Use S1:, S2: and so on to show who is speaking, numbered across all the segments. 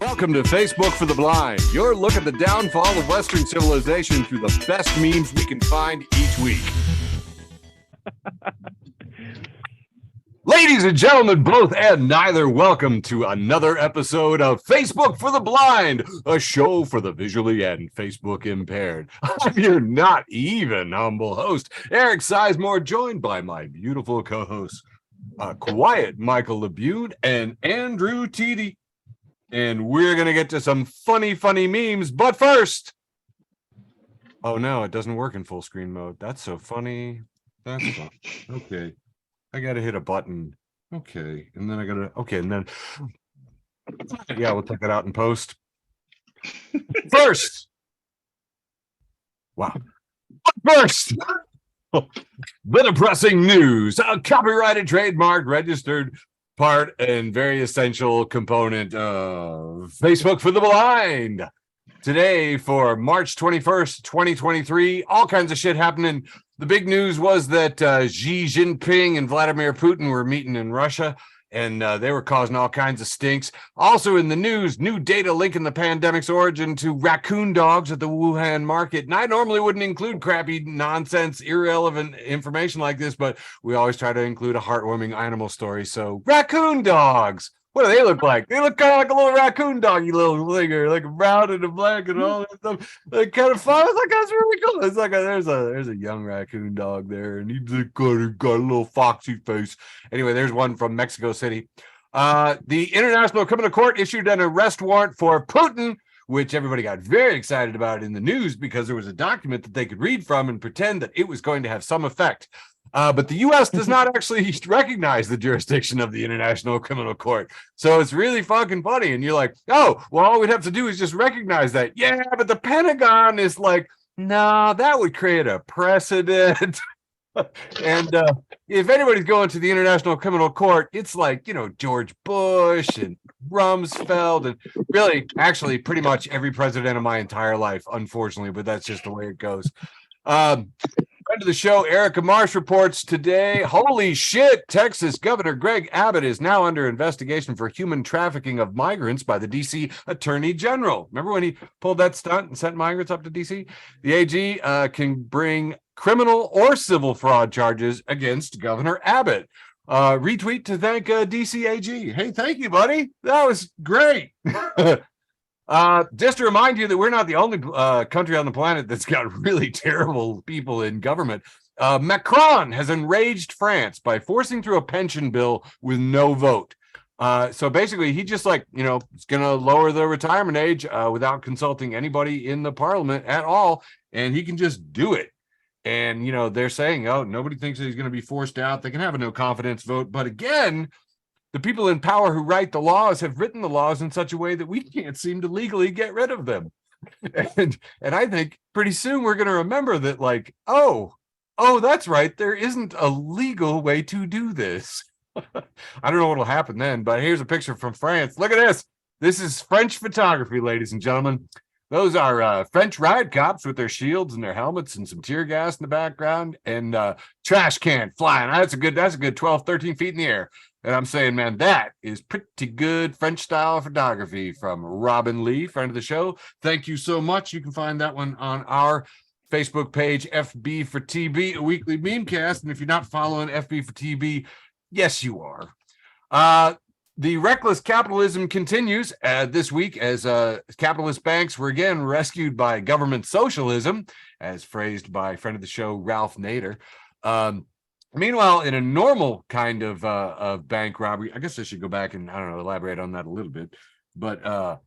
S1: Welcome to Facebook for the Blind, your look at the downfall of Western civilization through the best memes we can find each week. Ladies and gentlemen, both and neither, welcome to another episode of Facebook for the Blind, a show for the visually and Facebook impaired. I'm your not even humble host, Eric Sizemore, joined by my beautiful co-hosts, Quiet Michael Labune and Andrew Teedy. And we're going to get to some funny memes. But first, oh no, it doesn't work in full screen mode. That's so funny. That's fun. Okay. I got to hit a button. Okay. And then I got to, okay. And then, yeah, we'll take that out in post. First. Wow. First. The depressing news. A copyrighted, trademark, registered part and very essential component of Facebook for the Blind. Today, for March 21st, 2023, all kinds of shit happening. The big news was that Xi Jinping and Vladimir Putin were meeting in Russia, and they were causing all kinds of stinks. Also in the news, new data linking the pandemic's origin to raccoon dogs at the Wuhan market. And I normally wouldn't include crappy, nonsense, irrelevant information like this, but we always try to include a heartwarming animal story. So raccoon dogs. What do they look like? They look kind of like a little raccoon dog, you little linger, like brown and black and all that stuff. Like kind of fun. It's like, that's really cool. It's like there's a young raccoon dog there, and he's got a little foxy face. Anyway, there's one from Mexico City. The International Criminal Court issued an arrest warrant for Putin, which everybody got very excited about in the news because there was a document that they could read from and pretend that it was going to have some effect. But the U.S. does not actually recognize the jurisdiction of the International Criminal Court. So it's really fucking funny. And you're like, oh, well, all we'd have to do is just recognize that. Yeah, but the Pentagon is like, no, that would create a precedent. And if anybody's going to the International Criminal Court, it's like, you know, George Bush and Rumsfeld and really, actually, pretty much every president of my entire life, unfortunately, but that's just the way it goes. Friend of the show, Erica Marsh, reports today, holy shit, Texas Governor Greg Abbott is now under investigation for human trafficking of migrants by the D.C. Attorney General. Remember when he pulled that stunt and sent migrants up to D.C.? The AG can bring criminal or civil fraud charges against Governor Abbott. Retweet to thank D.C. AG. Hey, thank you, buddy. That was great. Just to remind you that we're not the only country on the planet that's got really terrible people in government. Macron has enraged France by forcing through a pension bill with no vote. So basically, he just like, you know, is going to lower the retirement age without consulting anybody in the parliament at all. And he can just do it. And, you know, they're saying, oh, nobody thinks that he's going to be forced out. They can have a no confidence vote. But again, the people in power who write the laws have written the laws in such a way that we can't seem to legally get rid of them. And I think pretty soon we're going to remember that, like, oh, that's right. There isn't a legal way to do this. I don't know what will happen then, but here's a picture from France. Look at this. This is French photography, ladies and gentlemen. Those are French riot cops with their shields and their helmets and some tear gas in the background and trash can flying. That's a good 12, 13 feet in the air. And I'm saying, man, that is pretty good French style photography from Robin Lee, friend of the show. Thank you so much. You can find that one on our Facebook page, FB4tB, a weekly meme cast. And if you're not following FB4tB, yes, you are. The reckless capitalism continues this week as capitalist banks were again rescued by government socialism, as phrased by friend of the show, Ralph Nader. Meanwhile, in a normal kind of bank robbery, I guess I should go back and, I don't know, elaborate on that a little bit. But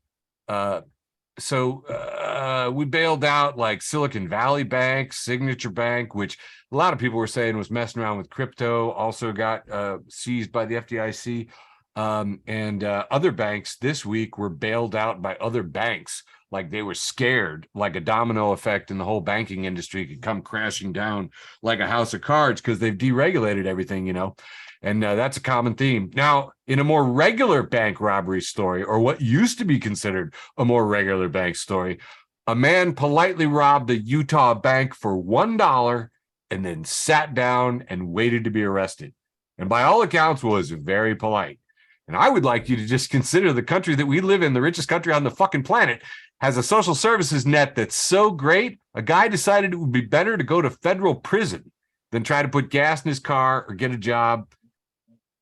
S1: we bailed out like Silicon Valley Bank, Signature Bank, which a lot of people were saying was messing around with crypto, also got seized by the FDIC. And other banks this week were bailed out by other banks. Like they were scared, like a domino effect in the whole banking industry could come crashing down like a house of cards because they've deregulated everything, you know, and that's a common theme. Now, in a more regular bank robbery story, or what used to be considered a more regular bank story, a man politely robbed a Utah bank for $1 and then sat down and waited to be arrested. And by all accounts was very polite. And I would like you to just consider the country that we live in, the richest country on the fucking planet, has a social services net that's so great, a guy decided it would be better to go to federal prison than try to put gas in his car or get a job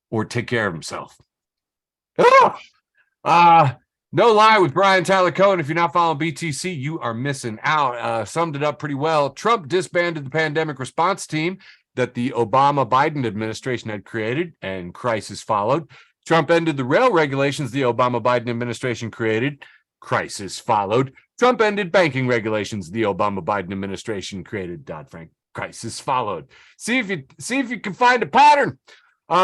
S1: or take care of himself. No lie with Brian Tyler Cohen. If you're not following BTC, you are missing out. Summed it up pretty well. Trump disbanded the pandemic response team that the Obama-Biden administration had created, and crisis followed. Trump ended the rail regulations the Obama-Biden administration created. Crisis followed. Trump ended banking regulations the Obama-Biden administration created. Dodd-Frank. Crisis followed. See if you can find a pattern.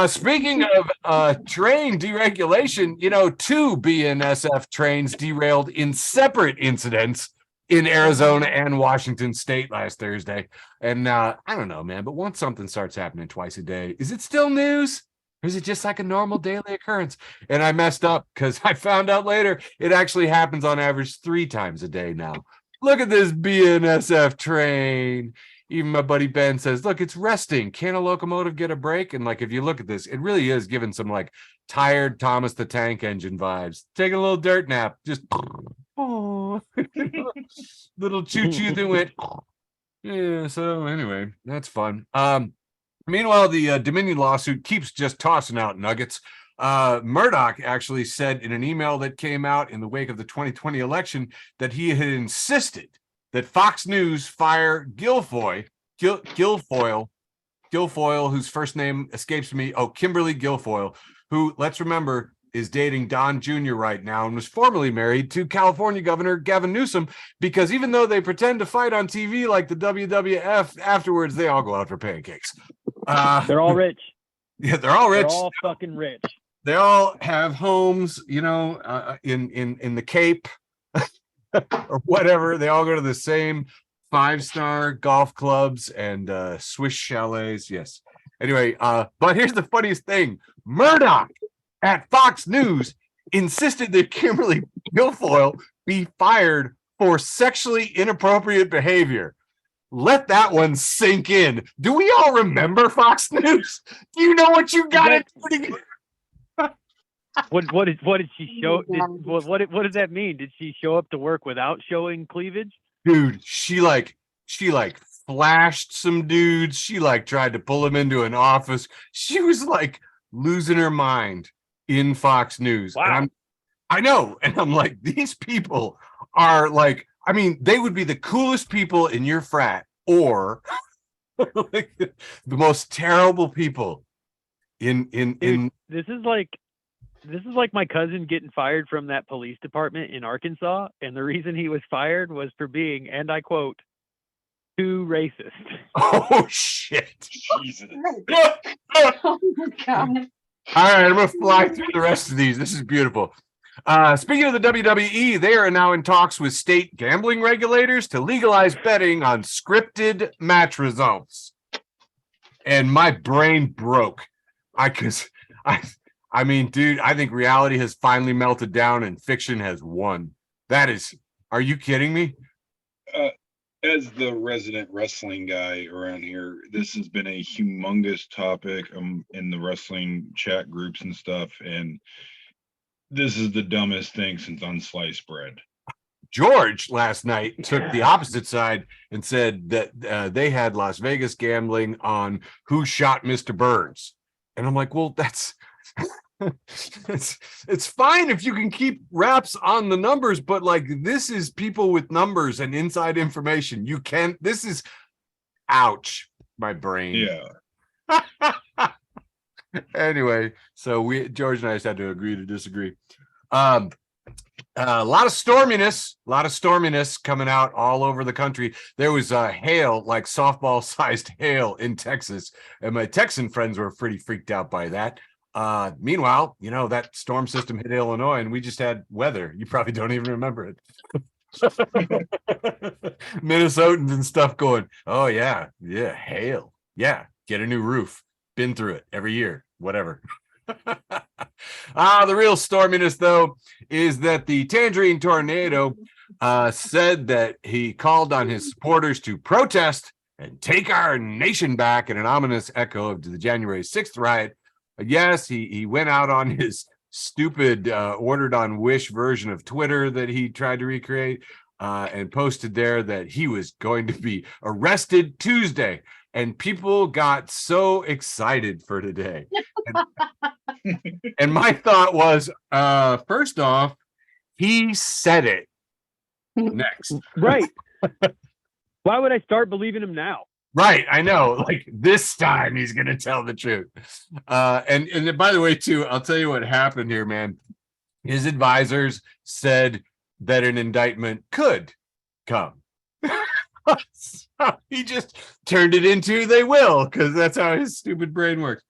S1: Speaking of train deregulation, 2 BNSF trains derailed in separate incidents in Arizona and Washington State last Thursday. And I don't know, man, but once something starts happening twice a day, is it still news? Or is it just like a normal daily occurrence? And I messed up because I found out later it actually happens on average 3 times a day now. Look at this BNSF train. Even my buddy Ben says, look, it's resting. Can a locomotive get a break? And if you look at this, it really is giving some tired Thomas the Tank Engine vibes. Taking a little dirt nap. Just little choo-choo that went. Yeah, so anyway, that's fun. Meanwhile, the Dominion lawsuit keeps just tossing out nuggets. Murdoch actually said in an email that came out in the wake of the 2020 election that he had insisted that Fox News fire Guilfoyle, whose first name escapes me. Oh, Kimberly Guilfoyle, who, let's remember, is dating Don Jr. right now and was formerly married to California Governor Gavin Newsom, because even though they pretend to fight on TV like the WWF, afterwards they all go out for pancakes.
S2: They're all rich.
S1: Yeah, they're all rich.
S2: They're all fucking rich.
S1: They all have homes, in the Cape or whatever. They all go to the same 5-star golf clubs and Swiss chalets. Yes. Anyway, but here's the funniest thing. Murdoch at Fox News insisted that Kimberly Guilfoyle be fired for sexually inappropriate behavior. Let that one sink in. Do we all remember Fox News? Do you know what you got to do?
S2: What did she show? What does that mean? Did she show up to work without showing cleavage?
S1: Dude, she flashed some dudes. She tried to pull them into an office. She was losing her mind in Fox News.
S2: Wow.
S1: And I know. And I'm like, these people are they would be the coolest people in your frat, or the most terrible people in
S2: This is like my cousin getting fired from that police department in Arkansas, and the reason he was fired was for being, and I quote, too racist.
S1: Oh shit.
S3: Jesus.
S4: Oh my God.
S1: All right, I'm gonna fly through the rest of these. This is beautiful. Speaking of the WWE, they are now in talks with state gambling regulators to legalize betting on scripted match results. And my brain broke. I mean, dude, I think reality has finally melted down and fiction has won. Are you kidding me?
S3: As the resident wrestling guy around here, this has been a humongous topic in the wrestling chat groups and stuff, and this is the dumbest thing since unsliced bread.
S1: George last night took the opposite side and said that they had Las Vegas gambling on who shot Mr. Burns. And I'm like, well, that's it's fine if you can keep wraps on the numbers, but this is people with numbers and inside information. You can't, this is, ouch, my brain.
S3: Yeah.
S1: Anyway, so George and I just had to agree to disagree. A lot of storminess coming out all over the country. There was hail, softball-sized hail in Texas, and my Texan friends were pretty freaked out by that. Meanwhile, that storm system hit Illinois, and we just had weather. You probably don't even remember it. Minnesotans and stuff going, oh yeah, hail. Yeah, get a new roof. Been through it every year, whatever. The real storminess, though, is that the Tangerine Tornado said that he called on his supporters to protest and take our nation back in an ominous echo of the January 6th riot. Yes, he went out on his stupid ordered on Wish version of Twitter that he tried to recreate, and posted there that he was going to be arrested Tuesday. And people got so excited for today. And my thought was, first off, he said it. Next.
S2: Right. Why would I start believing him now?
S1: Right, I know. Like this time he's gonna tell the truth. And by the way, too, I'll tell you what happened here, man. His advisors said that an indictment could come. So he just turned it into they will, because that's how his stupid brain works.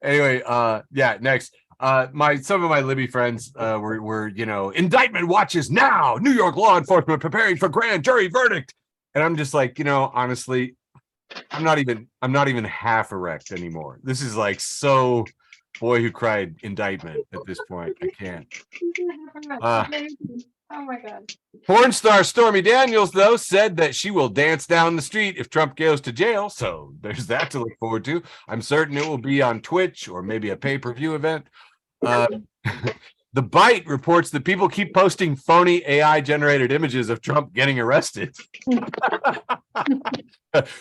S1: Anyway, yeah, next. Some of my Libby friends were indictment watches now, New York law enforcement preparing for grand jury verdict. And I'm just like, honestly, I'm not even half erect anymore. This is like so boy who cried indictment at this point. I can't.
S4: Oh my God.
S1: Porn star Stormy Daniels, though, said that she will dance down the street if Trump goes to jail. So there's that to look forward to. I'm certain it will be on Twitch or maybe a pay-per-view event. The Bite reports that people keep posting phony AI-generated images of Trump getting arrested.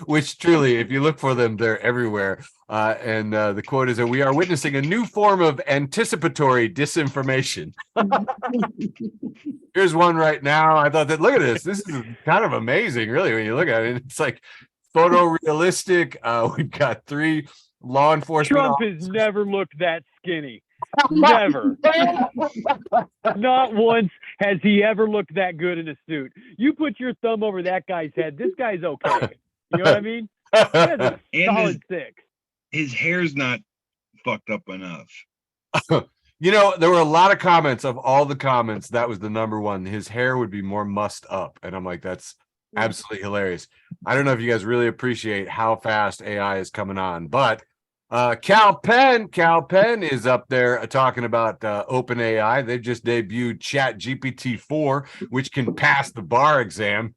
S1: Which truly, if you look for them, they're everywhere. And the quote is that we are witnessing a new form of anticipatory disinformation. Here's one right now. I thought that, look at this. This is kind of amazing, really, when you look at it. It's like photorealistic. We've got 3 law enforcement.
S2: Trump has never looked that skinny. Never. Not once has he ever looked that good in a suit. You put your thumb over that guy's head, this guy's okay. You know what I mean? That's a solid 6.
S3: His hair's not fucked up enough.
S1: There were a lot of comments. Of all the comments, that was the number one. His hair would be more mussed up. And I'm like, that's absolutely hilarious. I don't know if you guys really appreciate how fast AI is coming on, but Cal Penn is up there talking about OpenAI. They've just debuted Chat GPT-4, which can pass the bar exam.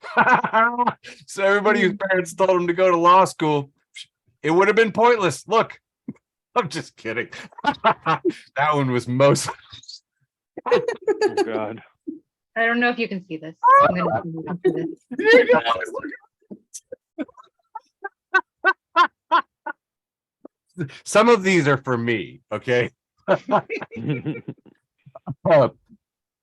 S1: So everybody whose parents told them to go to law school, it would have been pointless. Look, I'm just kidding. That one was most.
S2: Oh, God.
S4: I don't know if you can see this. I'm gonna see this.
S1: Some of these are for me, okay?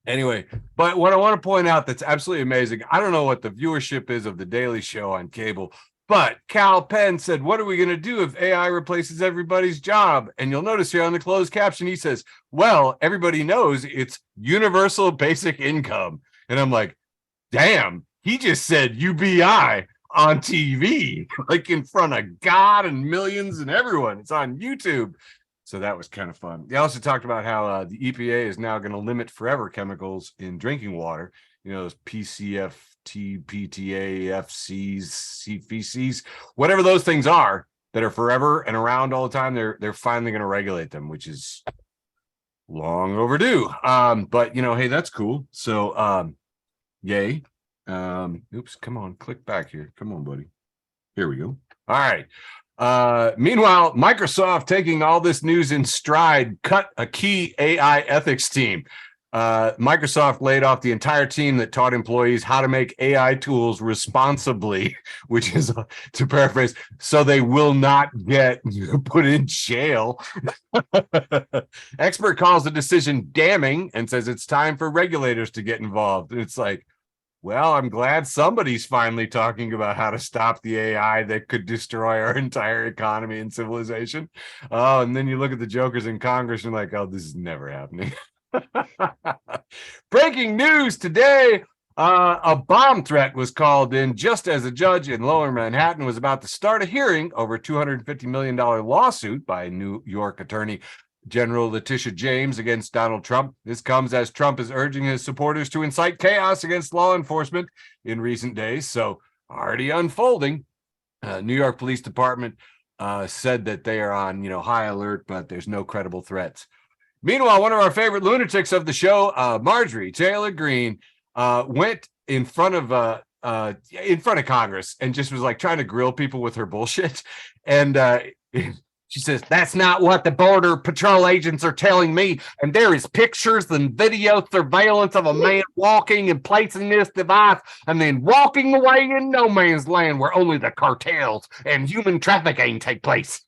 S1: Anyway, but what I want to point out that's absolutely amazing, I don't know what the viewership is of The Daily Show on cable, but Cal Penn said, what are we going to do if AI replaces everybody's job? And you'll notice here on the closed caption, he says, well, everybody knows it's universal basic income. And I'm like, damn, he just said UBI on TV, like in front of God and millions and everyone. It's on YouTube. So that was kind of fun. They also talked about how the EPA is now going to limit forever chemicals in drinking water. Those PCFT, PTA, FCs, CFCs, whatever those things are that are forever and around all the time. They're finally going to regulate them, which is long overdue. But hey, that's cool. So yay. Oops, come on, click back here. Come on, buddy. Here we go. All right. Meanwhile, Microsoft, taking all this news in stride, cut a key AI ethics team. Microsoft laid off the entire team that taught employees how to make AI tools responsibly, which is, to paraphrase, so they will not get put in jail. Expert calls the decision damning and says it's time for regulators to get involved. It's like, well, I'm glad somebody's finally talking about how to stop the AI that could destroy our entire economy and civilization. Oh, and then you look at the jokers in Congress and you're like, oh, this is never happening. Breaking news today. A bomb threat was called in just as a judge in Lower Manhattan was about to start a hearing over a $250 million lawsuit by New York Attorney General Letitia James against Donald Trump. This comes as Trump is urging his supporters to incite chaos against law enforcement in recent days. So already unfolding. New York Police Department said that they are on high alert, but there's no credible threats. Meanwhile, one of our favorite lunatics of the show, Marjorie Taylor Greene, went in front of Congress and just was like trying to grill people with her bullshit. And She says, that's not what the Border Patrol agents are telling me. And there is pictures and video surveillance of a man walking and placing this device and then walking away in no man's land where only the cartels and human trafficking take place.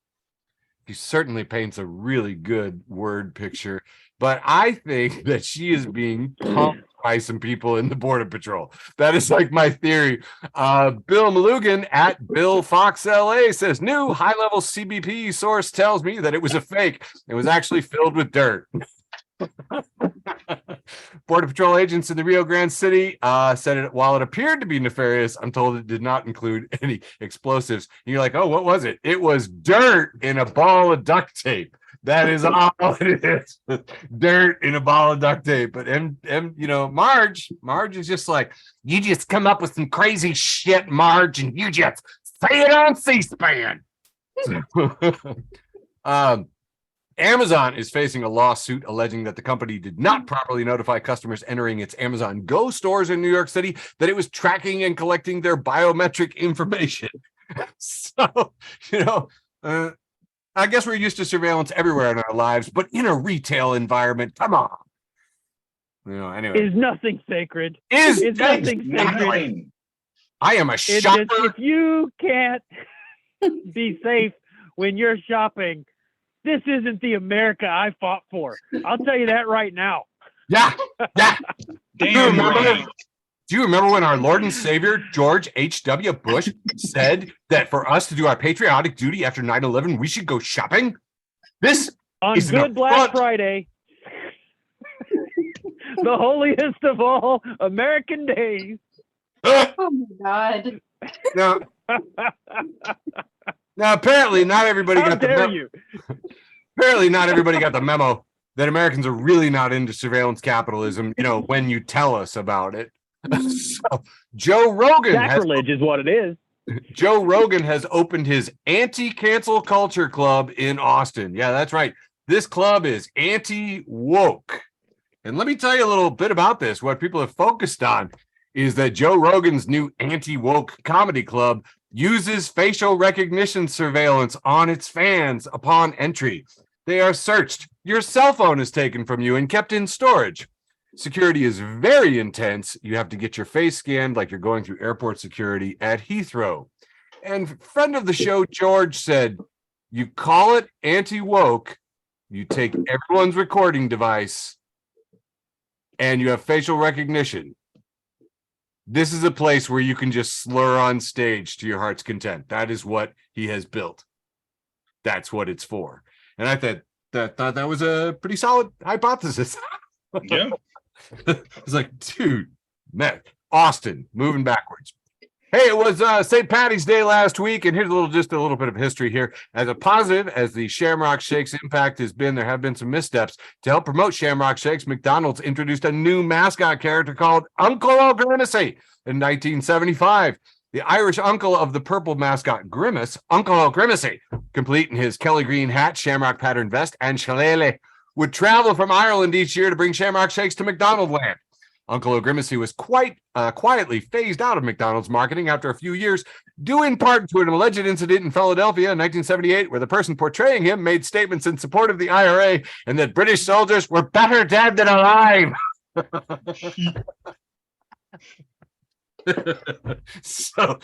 S1: He certainly paints a really good word picture, but I think that she is being pumped by some people in the Border Patrol. That is like my theory. Bill Malugan at Bill Fox LA says, new high-level CBP source tells me that it was a fake. It was actually filled with dirt. Border Patrol agents in the Rio Grande City said it while it appeared to be nefarious, I'm told it did not include any explosives. And you're like, oh, what was it? It was dirt in a ball of duct tape. That is all it is. Dirt in a ball of duct tape. But Marge is just like, you just come up with some crazy shit, Marge, and you just say it on C-SPAN. Amazon is facing a lawsuit alleging that the company did not properly notify customers entering its Amazon Go stores in New York City that it was tracking and collecting their biometric information. So, I guess we're used to surveillance everywhere in our lives, but in a retail environment, come on. Anyway.
S2: Is nothing sacred.
S1: Is
S2: nothing sacred.
S1: I am a shopper.
S2: If you can't be safe when you're shopping, this isn't the America I fought for. I'll tell you that right now.
S1: Yeah.
S3: Damn right.
S1: Do you remember when our Lord and Savior, George H.W. Bush, said that for us to do our patriotic duty after 9/11, we should go shopping? This
S2: on
S1: is
S2: Good Black Friday, the holiest of all American days.
S4: Oh my God.
S1: Now, apparently, not everybody got the memo. Apparently, not everybody got the memo that Americans are really not into surveillance capitalism. When you tell us about it. So, Joe Rogan
S2: sacrilege is what it is.
S1: Joe Rogan has opened his anti-cancel culture club in Austin. Yeah, that's right. This club is anti-woke. And let me tell you a little bit about this. What people have focused on is that Joe Rogan's new anti-woke comedy club uses facial recognition surveillance on its fans upon entry. They are searched. Your cell phone is taken from you and kept in storage. Security is very intense. You have to get your face scanned like you're going through airport security at Heathrow. And friend of the show, George, said, you call it anti-woke, you take everyone's recording device, and you have facial recognition. This is a place where you can just slur on stage to your heart's content. That is what he has built. That's what it's for. And I thought that was a pretty solid hypothesis.
S3: Yeah.
S1: It's like, dude, man, Austin moving backwards. Hey, it was St. Patty's Day last week, and here's just a little bit of history here. As a positive as the Shamrock Shakes impact has been, there have been some missteps. To help promote Shamrock Shakes, McDonald's introduced a new mascot character called Uncle O'Grimacy in 1975. The Irish uncle of the purple mascot Grimace, Uncle O'Grimacy, complete in his Kelly green hat, shamrock pattern vest, and shillelagh, would travel from Ireland each year to bring Shamrock Shakes to McDonald land. Uncle O'Grimacy was quite quietly phased out of McDonald's marketing after a few years, due in part to an alleged incident in Philadelphia in 1978, where the person portraying him made statements in support of the IRA and that British soldiers were better dead than alive. So,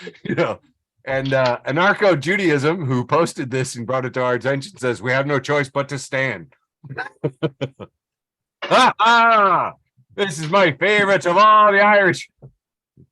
S1: and Anarcho-Judaism, who posted this and brought it to our attention, says, we have no choice but to stand. This is my favorite of all the Irish.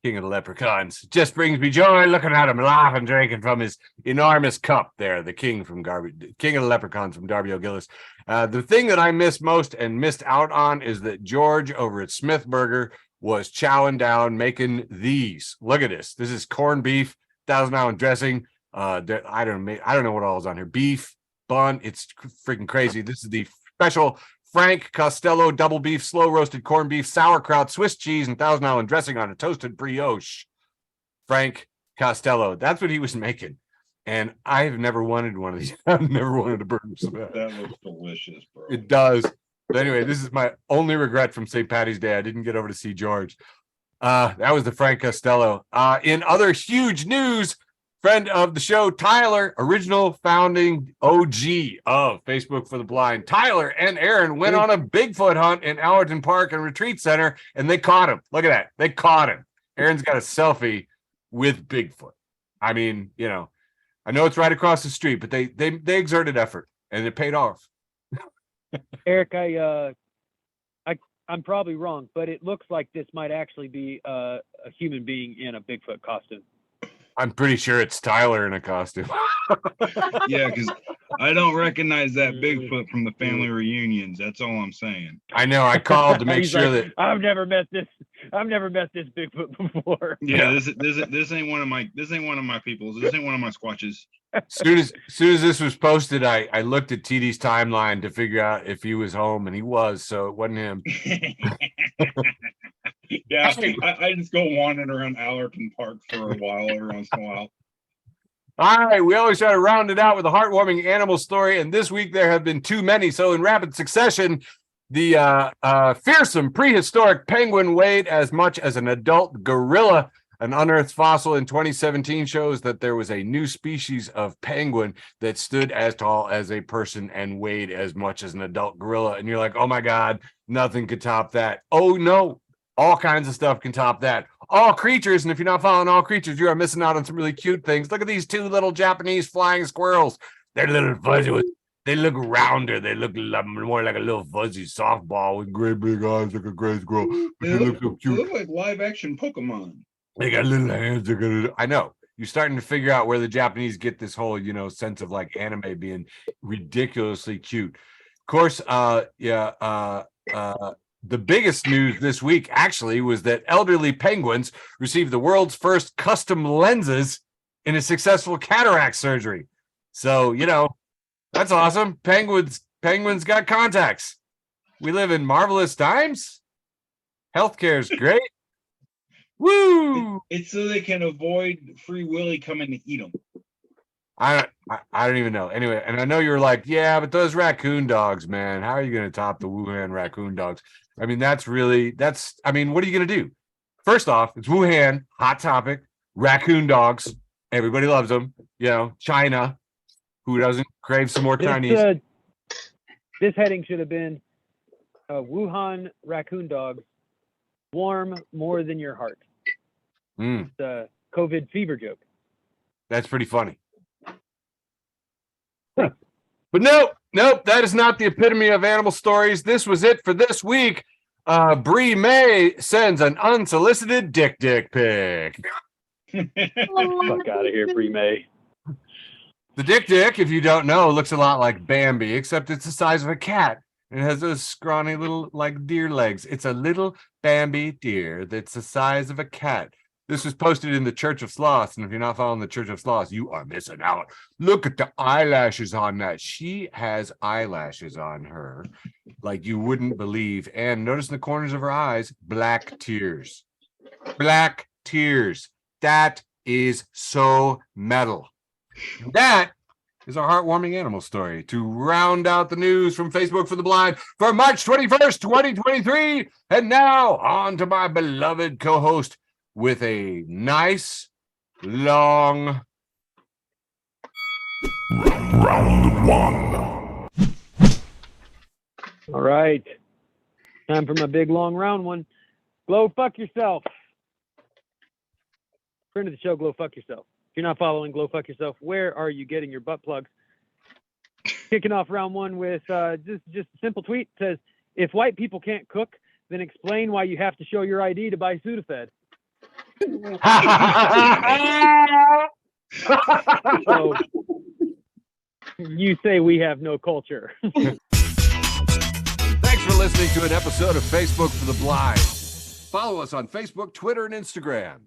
S1: King of the Leprechauns. Just brings me joy looking at him laughing, drinking from his enormous cup there. The king of the Leprechauns from Darby O'Gillis. The thing that I missed most and missed out on is that George over at Smith Burger was chowing down, making these. Look at this. This is corned beef, 1,000-ounce dressing. I don't know what all is on here. Beef, bun. It's freaking crazy. This is the special Frank Costello double beef, slow roasted corned beef, sauerkraut, Swiss cheese, and 1,000-ounce dressing on a toasted brioche. Frank Costello. That's what he was making. And I've never wanted one of these. I've never wanted a burger so bad.
S3: That looks delicious, bro.
S1: It does. But anyway, this is my only regret from St. Patty's Day. I didn't get over to see George. That was the Frank Costello. In other huge news, friend of the show, Tyler, original founding OG of Facebook for the Blind. Tyler and Aaron went on a Bigfoot hunt in Allerton Park and Retreat Center, and they caught him. Look at that. They caught him. Aaron's got a selfie with Bigfoot. I mean, you know, I know it's right across the street, but they exerted effort, and it paid off.
S2: Eric, I'm probably wrong, but it looks like this might actually be a human being in a Bigfoot costume.
S1: I'm pretty sure it's Tyler in a costume.
S3: Yeah, because I don't recognize that Bigfoot from the family reunions. That's all I'm saying.
S1: I know. I called to make
S2: He's
S1: sure
S2: like,
S1: that
S2: I've never met this Bigfoot before.
S3: Yeah, this ain't one of my peoples. This ain't one of my squatches.
S1: soon as this was posted, I looked at TD's timeline to figure out if he was home, and he was, so it wasn't him.
S3: Yeah, I just go wandering around Allerton Park for a while every once in a while.
S1: All right, we always try to round it out with a heartwarming animal story, and this week there have been too many. So in rapid succession, the fearsome prehistoric penguin weighed as much as an adult gorilla. An unearthed fossil in 2017 shows that there was a new species of penguin that stood as tall as a person and weighed as much as an adult gorilla. And you're like, oh my God, nothing could top that. Oh no, all kinds of stuff can top that. All creatures, and if you're not following all creatures, you are missing out on some really cute things. Look at these two little Japanese flying squirrels. They're little fuzzy. They look rounder. They look more like a little fuzzy softball with great big eyes like a gray squirrel. But they look so cute.
S3: They look like live action Pokemon.
S1: They got little hands. I know. You're starting to figure out where the Japanese get this whole, sense of like anime being ridiculously cute. Of course, the biggest news this week actually was that elderly penguins received the world's first custom lenses in a successful cataract surgery. So, that's awesome. Penguins got contacts. We live in marvelous times. Healthcare is great. Woo!
S3: It's so they can avoid Free Willy coming to eat them.
S1: I don't even know. Anyway, and I know you're like, yeah, but those raccoon dogs, man, how are you going to top the Wuhan raccoon dogs? I mean, what are you going to do? First off, it's Wuhan, hot topic, raccoon dogs. Everybody loves them. China, who doesn't crave some more Chinese?
S2: This heading should have been Wuhan raccoon dogs, warm more than your heart. It's a COVID fever joke.
S1: That's pretty funny. But nope, that is not the epitome of animal stories. This was it for this week. Bree May sends an unsolicited dick pic.
S2: Fuck out of here, Bree May.
S1: The dick, if you don't know, looks a lot like Bambi, except it's the size of a cat. It has those scrawny little like deer legs. It's a little Bambi deer that's the size of a cat. This was posted in the Church of Sloths, and if you're not following the Church of Sloths, you are missing out. Look at the eyelashes on that. She has eyelashes on her like you wouldn't believe. And notice in the corners of her eyes, black tears. Black tears. That is so metal. That is our heartwarming animal story to round out the news from Facebook for the Blind for March 21st, 2023. And now on to my beloved co-host with a nice, long
S5: round one.
S2: All right. Time for my big, long, round one. Glow fuck yourself. Friend of the show, Glow fuck yourself. If you're not following Glow fuck yourself, where are you getting your butt plugs? Kicking off round one with just a simple tweet. It says, if white people can't cook, then explain why you have to show your ID to buy Sudafed. So you say we have no culture.
S1: Thanks for listening to an episode of Facebook for the Blind. Follow us on Facebook, Twitter, and Instagram.